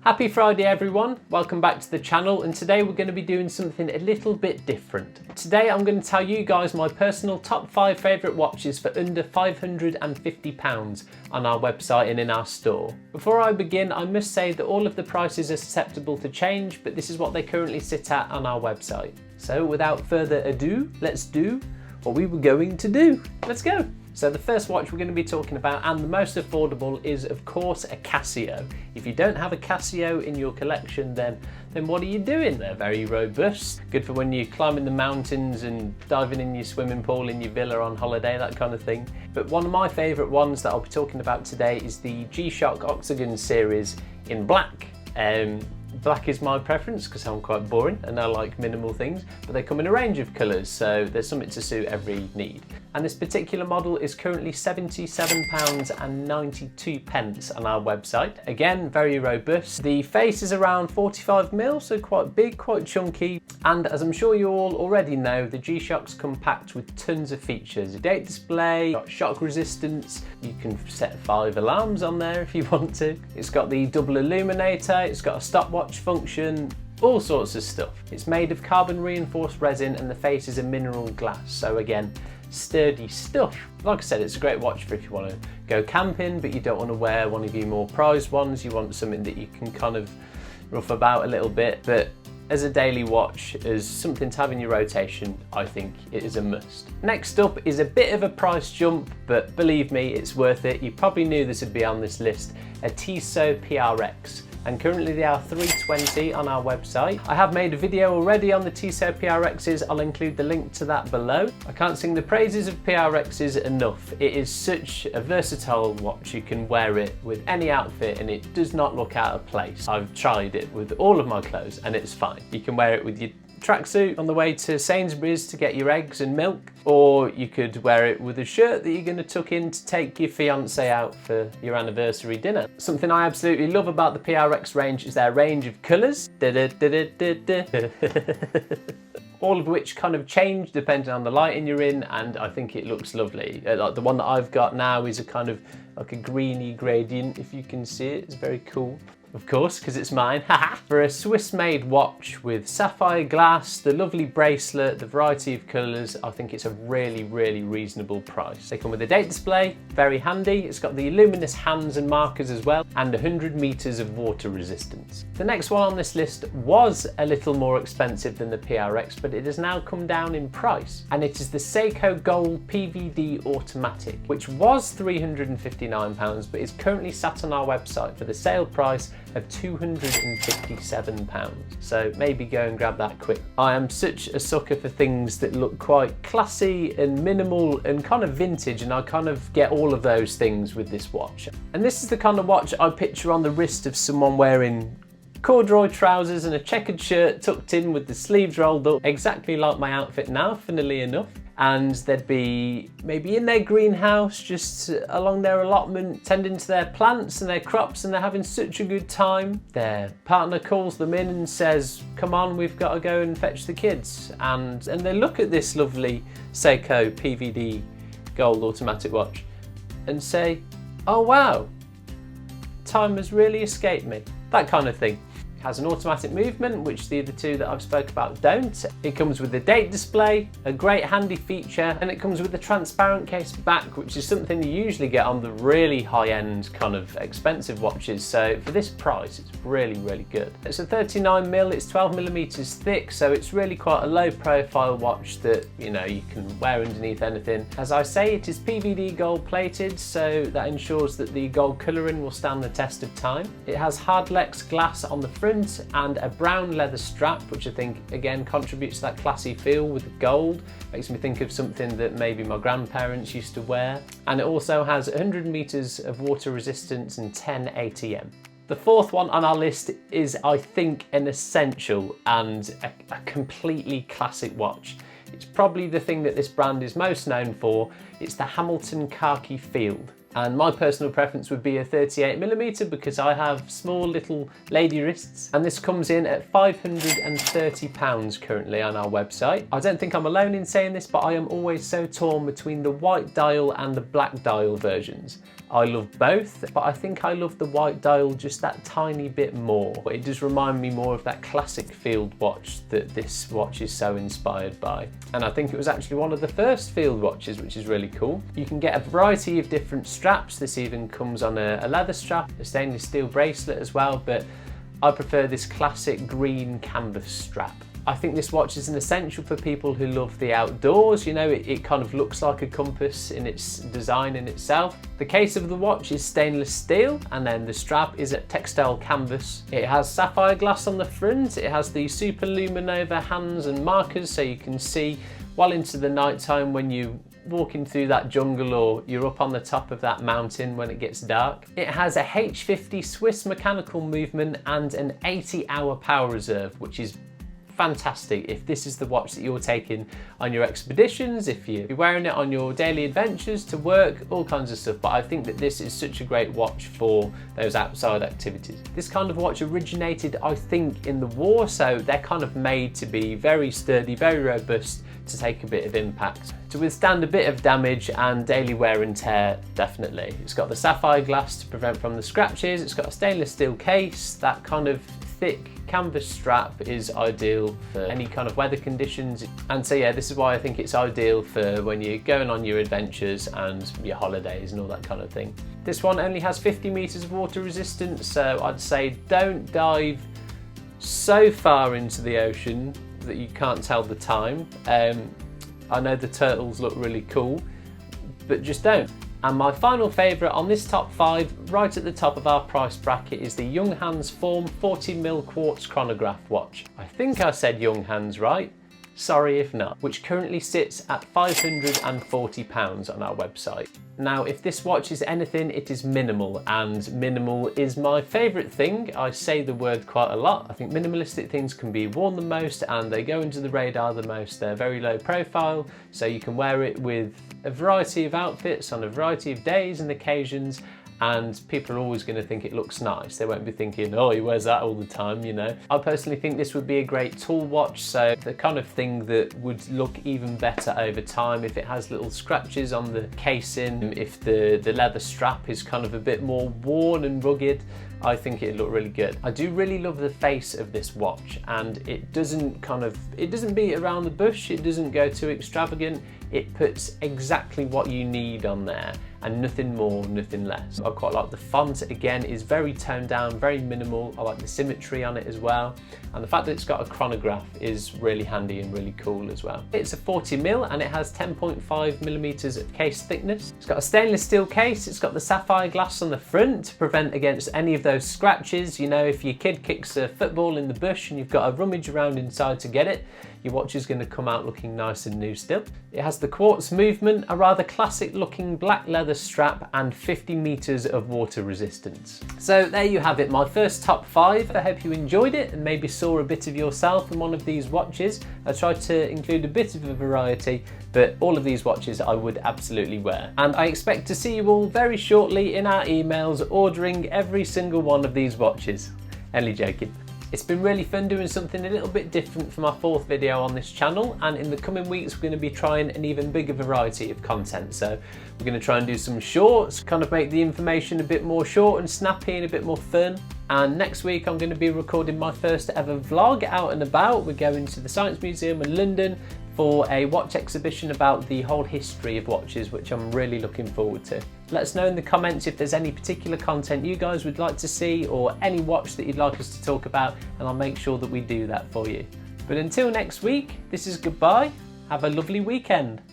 Happy Friday everyone, welcome back to the channel, and today we're going to be doing something a little bit different. Today I'm going to tell you guys my personal top 5 favourite watches for under £550 on our website and in our store. Before I begin, I must say that all of the prices are susceptible to change, but this is what they currently sit at on our website. So without further ado, let's do what we were going to do. Let's go! So the first watch we're going to be talking about, and the most affordable, is of course a Casio. If you don't have a Casio in your collection, then what are you doing? They're very robust, good for when you're climbing the mountains and diving in your swimming pool in your villa on holiday, that kind of thing. But one of my favourite ones that I'll be talking about today is the GShock Oxygen series in black. Black is my preference because I'm quite boring and I like minimal things, but they come in a range of colours, so there's something to suit every need. And this particular model is currently £77.92 on our website. Again, very robust. The face is around 45mm, so quite big, quite chunky. And as I'm sure you all already know, the G-Shock's come packed with tons of features. A date display, got shock resistance, you can set 5 alarms on there if you want to. It's got the double illuminator, it's got a stopwatch function, all sorts of stuff. It's made of carbon reinforced resin and the face is a mineral glass, so again, sturdy stuff. Like I said, it's a great watch for if you want to go camping but you don't want to wear one of your more prized ones, you want something that you can kind of rough about a little bit, but as a daily watch, as something to have in your rotation, I think it is a must. Next up is a bit of a price jump, but believe me, it's worth it. You probably knew this would be on this list, a Tiso PRX. And currently they are $320 on our website. I have made a video already on the Tiso PRXs, I'll include the link to that below. I can't sing the praises of PRXs enough. It is such a versatile watch, you can wear it with any outfit and it does not look out of place. I've tried it with all of my clothes and it's fine. You can wear it with your tracksuit on the way to Sainsbury's to get your eggs and milk, or you could wear it with a shirt that you're going to tuck in to take your fiance out for your anniversary dinner. Something I absolutely love about the PRX range is their range of colours, all of which kind of change depending on the lighting you're in, and I think it looks lovely. Like the one that I've got now is a kind of like a greeny gradient, if you can see it, it's very cool. Of course, because it's mine, haha! For a Swiss-made watch with sapphire glass, the lovely bracelet, the variety of colours, I think it's a really, really reasonable price. They come with a date display, very handy. It's got the luminous hands and markers as well, and 100 metres of water resistance. The next one on this list was a little more expensive than the PRX, but it has now come down in price, and it is the Seiko Gold PVD Automatic, which was £359, but is currently sat on our website for the sale price of £257, so maybe go and grab that quick. I am such a sucker for things that look quite classy and minimal and kind of vintage, and I kind of get all of those things with this watch. And this is the kind of watch I picture on the wrist of someone wearing corduroy trousers and a checkered shirt tucked in with the sleeves rolled up, exactly like my outfit now, funnily enough. And they'd be maybe in their greenhouse, just along their allotment, tending to their plants and their crops, and they're having such a good time. Their partner calls them in and says, come on, we've got to go and fetch the kids. And they look at this lovely Seiko PVD Gold automatic watch and say, oh wow, time has really escaped me. That kind of thing. It has an automatic movement, which the other two that I've spoke about don't. It comes with a date display, a great handy feature, and it comm with a transparent case back, which is something you usually get on the really high-end kind of expensive watches. So for this price, it's really, really good. It's a 39mm, it's 12mm thick, so it's really quite a low profile watch that, you know, you can wear underneath anything. As I say, it is PVD gold plated, so that ensures that the gold colouring will stand the test of time. It has Hardlex glass on the front and a brown leather strap, which I think again contributes to that classy feel with the gold. Makes me think of something that maybe my grandparents used to wear. And it also has 100 metres of water resistance and 10 ATM. The fourth one on our list is, I think, an essential and a completely classic watch. It's probably the thing that this brand is most known for. It's the Hamilton Khaki Field. And my personal preference would be a 38mm because I have small little lady wrists, and this comes in at £530 currently on our website. I don't think I'm alone in saying this, but I am always so torn between the white dial and the black dial versions. I love both, but I think I love the white dial just that tiny bit more. It does remind me more of that classic field watch that this watch is so inspired by. And I think it was actually one of the first field watches, which is really cool. You can get a variety of different straps. This even comes on a leather strap, a stainless steel bracelet as well, but I prefer this classic green canvas strap. I think this watch is an essential for people who love the outdoors. You know, it kind of looks like a compass in its design in itself. The case of the watch is stainless steel, and then the strap is a textile canvas. It has sapphire glass on the front. It has the super luminova hands and markers, so you can see well into the night time when you walking through that jungle or you're up on the top of that mountain when it gets dark. It has a H50 Swiss mechanical movement and an 80-hour power reserve, which is fantastic if this is the watch that you're taking on your expeditions, if you're wearing it on your daily adventures to work, all kinds of stuff. But I think that this is such a great watch for those outside activities. This kind of watch originated, I think, in the war, so they're kind of made to be very sturdy, very robust, to take a bit of impact, to withstand a bit of damage and daily wear and tear, definitely. It's got the sapphire glass to prevent from the scratches. It's got a stainless steel case. That kind of thick canvas strap is ideal for any kind of weather conditions. And so yeah, this is why I think it's ideal for when you're going on your adventures and your holidays and all that kind of thing. This one only has 50 meters of water resistance, so I'd say don't dive so far into the ocean that you can't tell the time. I know the turtles look really cool, but just don't. And my final favourite on this top 5, right at the top of our price bracket, is the Junghans Form 40mm Quartz Chronograph watch. I think I said Junghans right, sorry if not, which currently sits at £540 on our website. Now, if this watch is anything, it is minimal, and minimal is my favourite thing. I say the word quite a lot. I think minimalistic things can be worn the most and they go into the radar the most. They're very low profile, so you can wear it with a variety of outfits on a variety of days and occasions, and people are always going to think it looks nice. They won't be thinking, oh, he wears that all the time, you know. I personally think this would be a great tool watch, so the kind of thing that would look even better over time if it has little scratches on the casing, if the leather strap is kind of a bit more worn and rugged. I think it'd look really good. I do really love the face of this watch, and it doesn't beat around the bush, it doesn't go too extravagant. It puts exactly what you need on there and nothing more, nothing less. I quite like the font, again, is very toned down, very minimal. I like the symmetry on it as well. And the fact that it's got a chronograph is really handy and really cool as well. It's a 40mm and it has 10.5mm of case thickness. It's got a stainless steel case. It's got the sapphire glass on the front to prevent against any of those scratches. You know, if your kid kicks a football in the bush and you've got to rummage around inside to get it, your watch is going to come out looking nice and new still. It has the quartz movement, a rather classic looking black leather strap, and 50 meters of water resistance. So there you have it, my first top 5. I hope you enjoyed it and maybe saw a bit of yourself in one of these watches. I tried to include a bit of a variety, but all of these watches I would absolutely wear. And I expect to see you all very shortly in our emails ordering every single one of these watches. Only joking. It's been really fun doing something a little bit different for my 4th video on this channel, and in the coming weeks we're going to be trying an even bigger variety of content. So we're going to try and do some shorts, kind of make the information a bit more short and snappy and a bit more fun. And next week I'm going to be recording my first ever vlog out and about. We're going to the Science Museum in London for a watch exhibition about the whole history of watches, which I'm really looking forward to. Let us know in the comments if there's any particular content you guys would like to see or any watch that you'd like us to talk about, and I'll make sure that we do that for you. But until next week, this is goodbye. Have a lovely weekend.